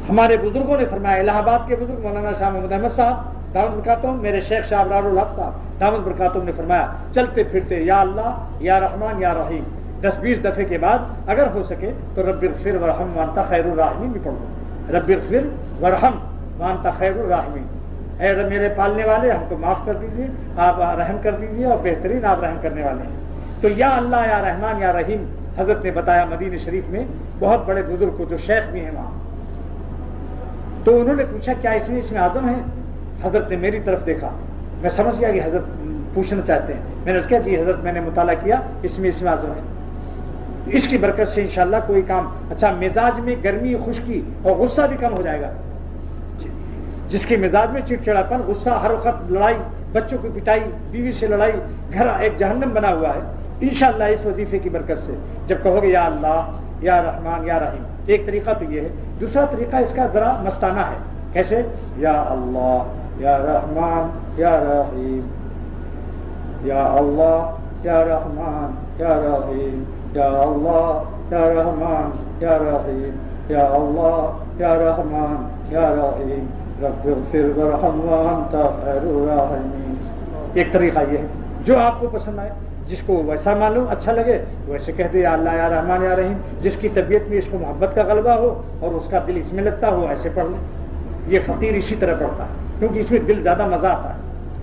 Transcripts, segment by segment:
ہمارے بزرگوں نے فرمایا، الہ آباد کے بزرگ مولانا شاہ محمد احمد صاحب دامت برکاتہم، میرے شیخ شاہ ابرار الحق صاحب دامت برکاتہم نے فرمایا، چلتے پھرتے یا اللہ یا رحمان یا رحیم 10-20 دفعے کے بعد اگر ہو سکے تو رب اغفر ورحم وانت خیر الراحمین بھی پڑھو۔ رب اغفر ورحم وانت خیر الراحمین، اے میرے پالنے والے ہم کو معاف کر دیجیے، آپ رحم کر دیجیے، اور بہترین آپ رحم کرنے والے ہیں۔ تو یا اللہ یا رحمان یا رحیم حضرت نے بتایا مدینہ شریف میں بہت بڑے بزرگ کو جو شیخ بھی ہیں وہاں، تو انہوں نے پوچھا کیا اس میں اعظم ہے؟ حضرت نے میری طرف دیکھا، میں سمجھ گیا کہ حضرت پوچھنا چاہتے ہیں، میں نے اس کہا جی حضرت میں نے مطالعہ کیا، اس میں اعظم ہے۔ اس کی برکت سے انشاءاللہ کوئی کام اچھا، مزاج میں گرمی خشکی اور غصہ بھی کم ہو جائے گا۔ جس کے مزاج میں چڑچڑاپن، غصہ، ہر وقت لڑائی، بچوں کی پٹائی، بیوی سے لڑائی، گھر ایک جہنم بنا ہوا ہے، انشاءاللہ اس وظیفے کی برکت سے جب کہو گے یا اللہ یا رحمان یا رحیم، ایک طریقہ تو یہ ہے۔ دوسرا طریقہ اس کا ذرا مستانہ ہے، کیسے؟ یا اللہ یا رحمان یا رحیم، یا اللہ یا رحمان یا رحیم، یا اللہ یا رحمان یا رحیم، یا اللہ یا رحمان یا رحیم، رب اغفر ورحم وانت خیر الراحمین۔ ایک طریقہ یہ ہے، جو آپ کو پسند آئے، جس کو ویسا معلوم اچھا لگے ویسے کہہ دے یا اللہ یا رحمان یا رحیم، جس کی طبیعت میں اس کو محبت کا غلبہ ہو اور اس کا دل اس میں لگتا ہو ایسے پڑھ لیں۔ یہ فقیر اسی طرح پڑھتا ہے کیونکہ اس میں دل زیادہ مزہ آتا ہے۔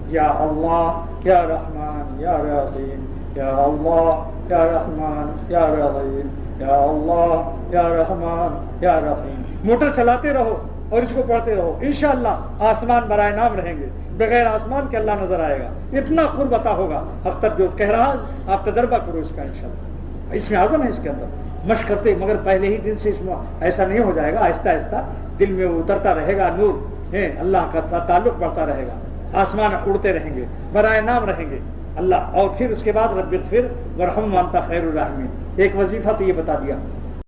یا اللہ یا رحمان یا رحیم، یا اللہ یا رحمان یا رحیم، یا اللہ یا رحمان یا رحیم۔ موٹر چلاتے رہو اور اس کو پڑھتے رہو، انشاءاللہ آسمان برائے نام رہیں گے، بغیر آسمان کے اللہ نظر آئے گا، اتنا قرب عطا ہوگا۔ اختر جو کہہ رہا ہے آپ تجربہ کرو اس کا، انشاءاللہ اس میں عزم ہے، اس کے اندر مشق کرتے، مگر پہلے ہی دن سے اس میں ایسا نہیں ہو جائے گا، آہستہ آہستہ دل میں اترتا رہے گا نور، اللہ کا ساتھ تعلق بڑھتا رہے گا، آسمان اڑتے رہیں گے، برائے نام رہیں گے اللہ۔ اور پھر اس کے بعد رب اغفر ورحم وانت خیر الراحمین۔ ایک وظیفہ تو یہ بتا دیا،